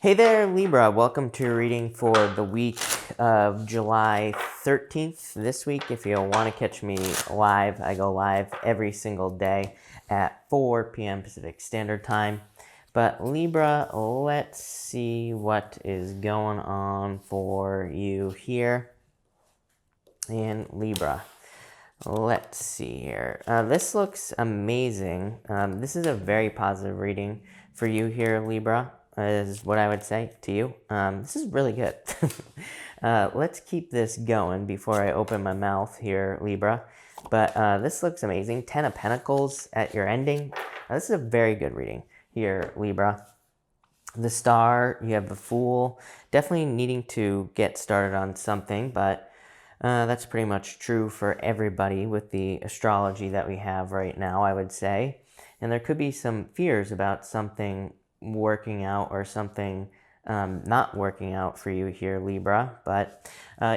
Hey there, Libra. Welcome to your reading for the week of July 13th. This week, if you want to catch me live, I go live every single day at 4 p.m. Pacific Standard Time. But Libra, let's see what is going on for you here. And Libra, let's see here. This looks amazing. This is a very positive reading for you here, Libra. Is what I would say to you. This is really good. Let's keep this going before I open my mouth here, Libra. But this looks amazing. 10 of Pentacles at your ending. This is a very good reading here, Libra. The Star, you have the Fool. Definitely needing to get started on something, but that's pretty much true for everybody with the astrology that we have right now, I would say. And there could be some fears about something working out or something not working out for you here, Libra. But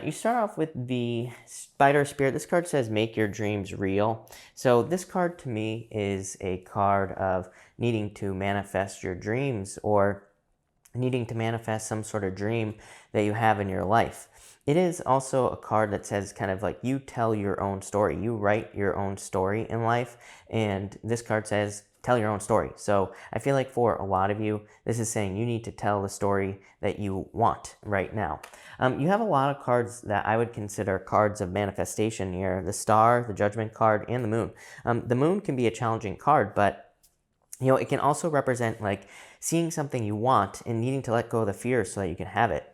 you start off with the Spider Spirit. This card says make your dreams real. So this card to me is a card of needing to manifest your dreams or needing to manifest some sort of dream that you have in your life. It is also a card that says kind of like you tell your own story. You write your own story in life. And this card says tell your own story. So I feel like for a lot of you, this is saying you need to tell the story that you want right now. You have a lot of cards that I would consider cards of manifestation here. The Star, the Judgment card, and the Moon. The Moon can be a challenging card, but it can also represent like seeing something you want and needing to let go of the fears so that you can have it.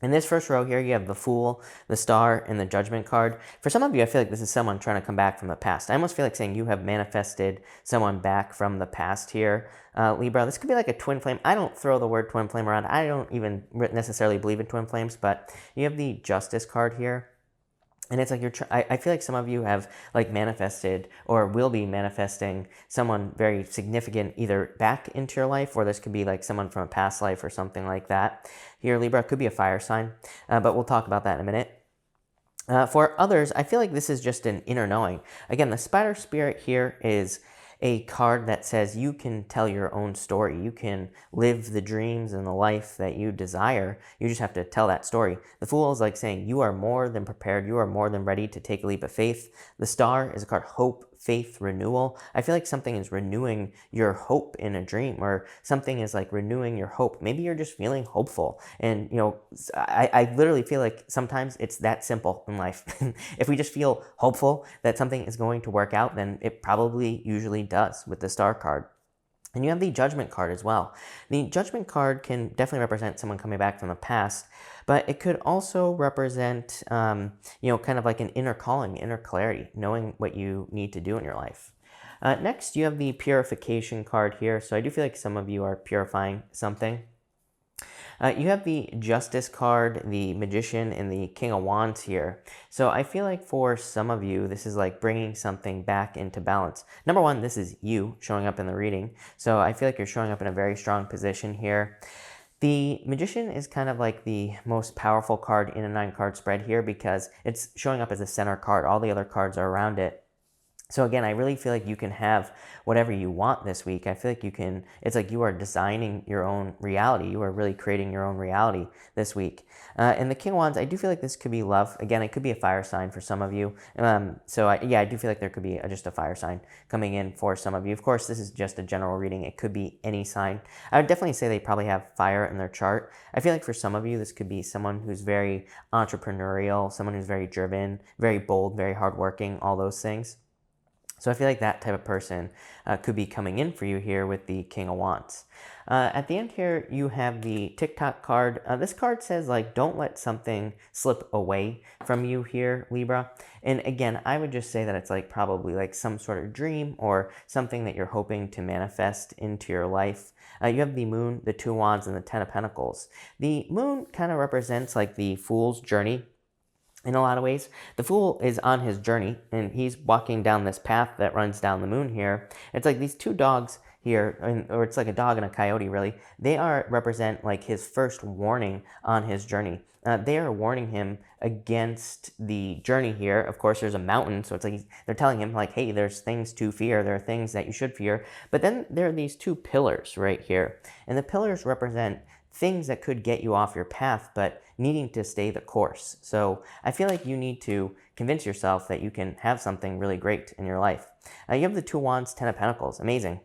In this first row here, you have the Fool, the Star, and the Judgment card. For some of you, I feel like this is someone trying to come back from the past. I almost feel like saying you have manifested someone back from the past here, Libra. This could be like a twin flame. I don't throw the word twin flame around. I don't even necessarily believe in twin flames, but you have the Justice card here. And it's like I feel like some of you have like manifested or will be manifesting someone very significant either back into your life, or this could be like someone from a past life or something like that. Here, Libra, could be a fire sign, but we'll talk about that in a minute. For others, I feel like this is just an inner knowing. Again, the Spider Spirit here is a card that says you can tell your own story. You can live the dreams and the life that you desire. You just have to tell that story. The Fool is like saying you are more than prepared. You are more than ready to take a leap of faith. The Star is a card, hope, faith, renewal. I feel like something is renewing your hope in a dream, or something is like renewing your hope. Maybe you're just feeling hopeful. And, I literally feel like sometimes it's that simple in life. If we just feel hopeful that something is going to work out, then it probably usually does with the Star card. And you have the Judgment card as well. The Judgment card can definitely represent someone coming back from the past, but it could also represent, kind of like an inner calling, inner clarity, knowing what you need to do in your life. Next, you have the Purification card here. So I do feel like some of you are purifying something. You have the Justice card, the Magician, and the King of Wands here. So I feel like for some of you, this is like bringing something back into balance. Number one, this is you showing up in the reading. So I feel like you're showing up in a very strong position here. The Magician is kind of like the most powerful card in a 9-card spread here because it's showing up as a center card. All the other cards are around it. So again, I really feel like you can have whatever you want this week. I feel like it's like you are designing your own reality. You are really creating your own reality this week. And the King of Wands, I do feel like this could be love. Again, it could be a fire sign for some of you. I do feel like there could be just a fire sign coming in for some of you. Of course, this is just a general reading. It could be any sign. I would definitely say they probably have fire in their chart. I feel like for some of you, this could be someone who's very entrepreneurial, someone who's very driven, very bold, very hardworking, all those things. So I feel like that type of person could be coming in for you here with the King of Wands. At the end here, you have the TikTok card. This card says, like, don't let something slip away from you here, Libra. And again, I would just say that it's like probably like some sort of dream or something that you're hoping to manifest into your life. You have the Moon, the Two of Wands, and the Ten of Pentacles. The Moon kind of represents like the Fool's journey. In a lot of ways, the Fool is on his journey, and he's walking down this path that runs down the moon here. It's like these two dogs here, or it's like a dog and a coyote, really. They represent like his first warning on his journey. They are warning him against the journey here. Of course, there's a mountain, so it's like they're telling him, like, hey, there's things to fear. There are things that you should fear. But then there are these two pillars right here, and the pillars represent things that could get you off your path, but needing to stay the course. So I feel like you need to convince yourself that you can have something really great in your life. You have the Two of Wands, Ten of Pentacles. Amazing.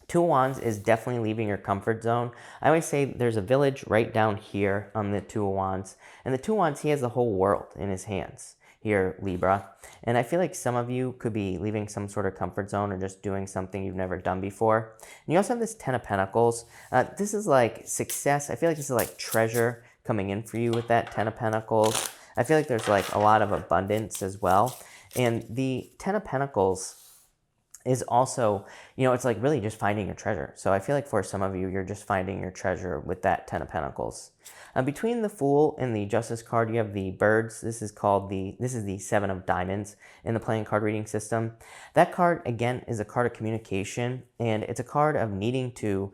Two of Wands is definitely leaving your comfort zone. I always say there's a village right down here on the Two of Wands. And the Two of Wands, he has the whole world in his hands here, Libra. And I feel like some of you could be leaving some sort of comfort zone or just doing something you've never done before. And you also have this Ten of Pentacles. This is like success. I feel like this is like treasure coming in for you with that Ten of Pentacles. I feel like there's like a lot of abundance as well. And the Ten of Pentacles is also, it's like really just finding your treasure. So I feel like for some of you, you're just finding your treasure with that Ten of Pentacles. Between the Fool and the Justice card, you have the Birds. This is the Seven of Diamonds in the playing card reading system. That card, again, is a card of communication, and it's a card of needing to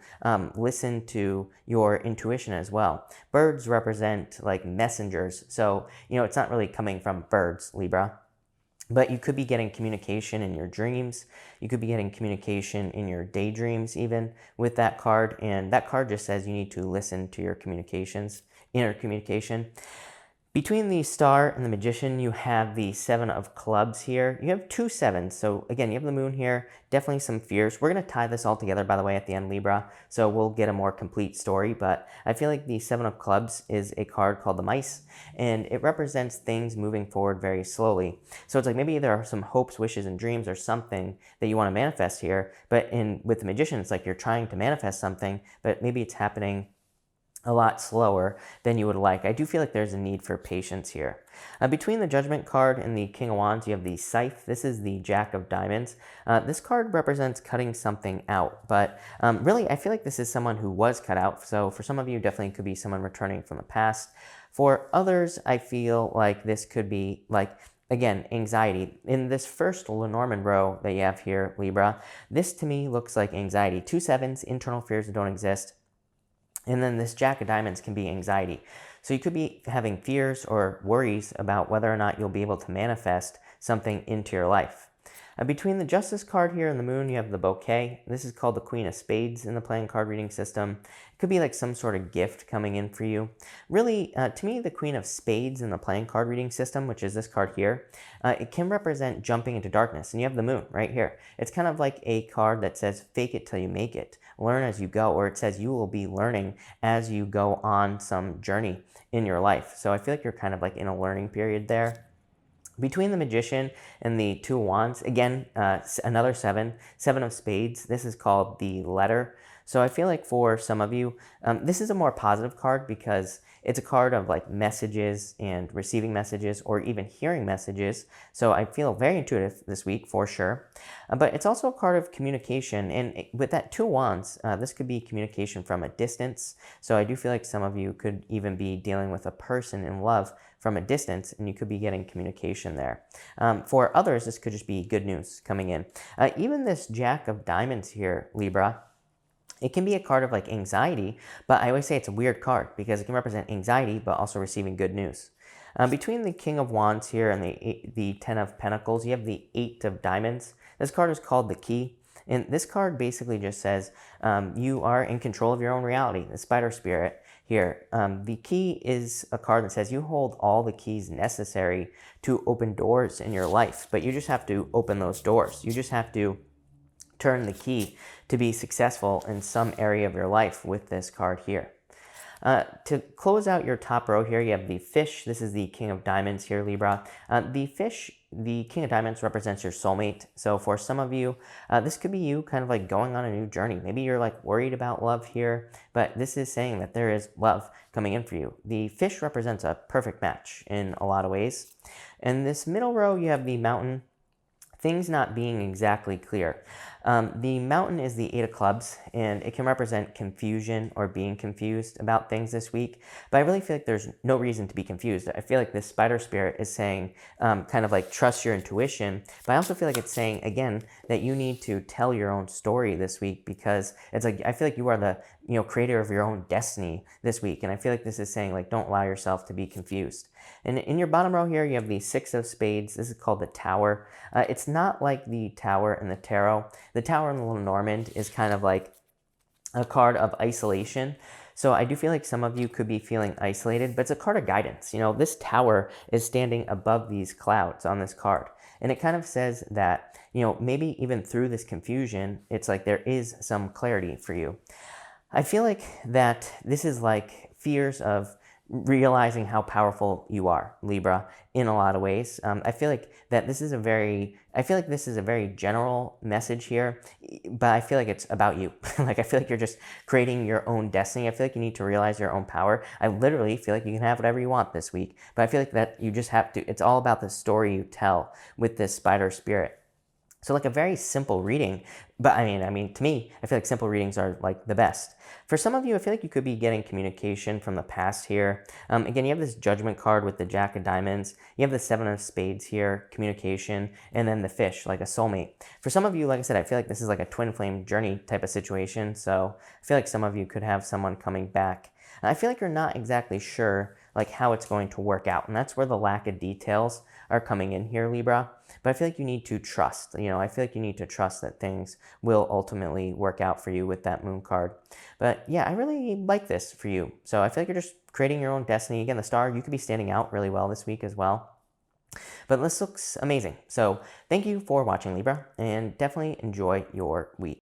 listen to your intuition as well. Birds represent like messengers. So, it's not really coming from birds, Libra. But you could be getting communication in your dreams. You could be getting communication in your daydreams even with that card. And that card just says you need to listen to your communications, inner communication. Between the Star and the Magician, you have the Seven of Clubs here. You have two sevens. So again, you have the Moon here, definitely some fears. We're going to tie this all together, by the way, at the end, Libra. So we'll get a more complete story. But I feel like the Seven of Clubs is a card called the Mice, and it represents things moving forward very slowly. So it's like maybe there are some hopes, wishes, and dreams or something that you want to manifest here. But with the Magician, it's like you're trying to manifest something, but maybe it's happening a lot slower than you would like. I do feel like there's a need for patience here. Between the Judgment card and the King of Wands, you have the Scythe. This is the Jack of Diamonds. This card represents cutting something out, but really I feel like this is someone who was cut out. So for some of you, definitely could be someone returning from the past. For others, I feel like this could be like, again, anxiety. In this first Lenormand row that you have here, Libra, this to me looks like anxiety. Two sevens, internal fears that don't exist. And then this Jack of Diamonds can be anxiety. So you could be having fears or worries about whether or not you'll be able to manifest something into your life. Between the Justice card here and the Moon, you have the Bouquet. This is called the Queen of Spades in the playing card reading system. It could be like some sort of gift coming in for you. Really, to me, the Queen of Spades in the playing card reading system, which is this card here, it can represent jumping into darkness. And you have the Moon right here. It's kind of like a card that says, fake it till you make it. Learn as you go, or it says you will be learning as you go on some journey in your life. So I feel like you're kind of like in a learning period there. Between the Magician and the Two of Wands, again, another Seven of Spades. This is called the Letter. So I feel like for some of you, this is a more positive card because it's a card of like messages and receiving messages or even hearing messages. So I feel very intuitive this week for sure. But it's also a card of communication. And with that Two of Wands, this could be communication from a distance. So I do feel like some of you could even be dealing with a person in love from a distance, and you could be getting communication there. For others, this could just be good news coming in. Even this Jack of Diamonds here, Libra, it can be a card of like anxiety, but I always say it's a weird card because it can represent anxiety, but also receiving good news. Between the King of Wands here and the Ten of Pentacles, you have the Eight of Diamonds. This card is called the Key. And this card basically just says you are in control of your own reality, the Spider Spirit here. The Key is a card that says you hold all the keys necessary to open doors in your life, but you just have to open those doors. You just have to turn the key to be successful in some area of your life with this card here. To close out your top row here, you have the Fish. This is the King of Diamonds here, Libra. The Fish, the King of Diamonds represents your soulmate. So for some of you, this could be you kind of like going on a new journey. Maybe you're like worried about love here, but this is saying that there is love coming in for you. The Fish represents a perfect match in a lot of ways. And this middle row, you have the Mountain. Things not being exactly clear. The Mountain is the Eight of Clubs, and it can represent confusion or being confused about things this week. But I really feel like there's no reason to be confused. I feel like this Spider Spirit is saying kind of like trust your intuition. But I also feel like it's saying, again, that you need to tell your own story this week because it's like I feel like you are the creator of your own destiny this week. And I feel like this is saying like don't allow yourself to be confused. And in your bottom row here, you have the Six of Spades. This is called the Tower. It's not like the Tower in the Tarot. The Tower in the Lenormand is kind of like a card of isolation. So I do feel like some of you could be feeling isolated, but it's a card of guidance. You know, this tower is standing above these clouds on this card. And it kind of says that, you know, maybe even through this confusion, it's like there is some clarity for you. I feel like that this is like fears of realizing how powerful you are, Libra, in a lot of ways. I feel like this is a very general message here, but I feel like it's about you. Like, I feel like you're just creating your own destiny. I feel like you need to realize your own power. I literally feel like you can have whatever you want this week, but I feel like that you just have to, it's all about the story you tell with this spider spirit. So like a very simple reading, but I mean, to me, I feel like simple readings are like the best. For some of you, I feel like you could be getting communication from the past here. Again, you have this Judgment card with the Jack of Diamonds. You have the Seven of Spades here, communication, and then the Fish, like a soulmate. For some of you, like I said, I feel like this is like a twin flame journey type of situation. So I feel like some of you could have someone coming back. And I feel like you're not exactly sure like how it's going to work out. And that's where the lack of details are coming in here, Libra. But I feel like you need to trust. You know, I feel like you need to trust that things will ultimately work out for you with that Moon card. But yeah, I really like this for you. So I feel like you're just creating your own destiny. Again, the star, you could be standing out really well this week as well. But this looks amazing. So thank you for watching, Libra, and definitely enjoy your week.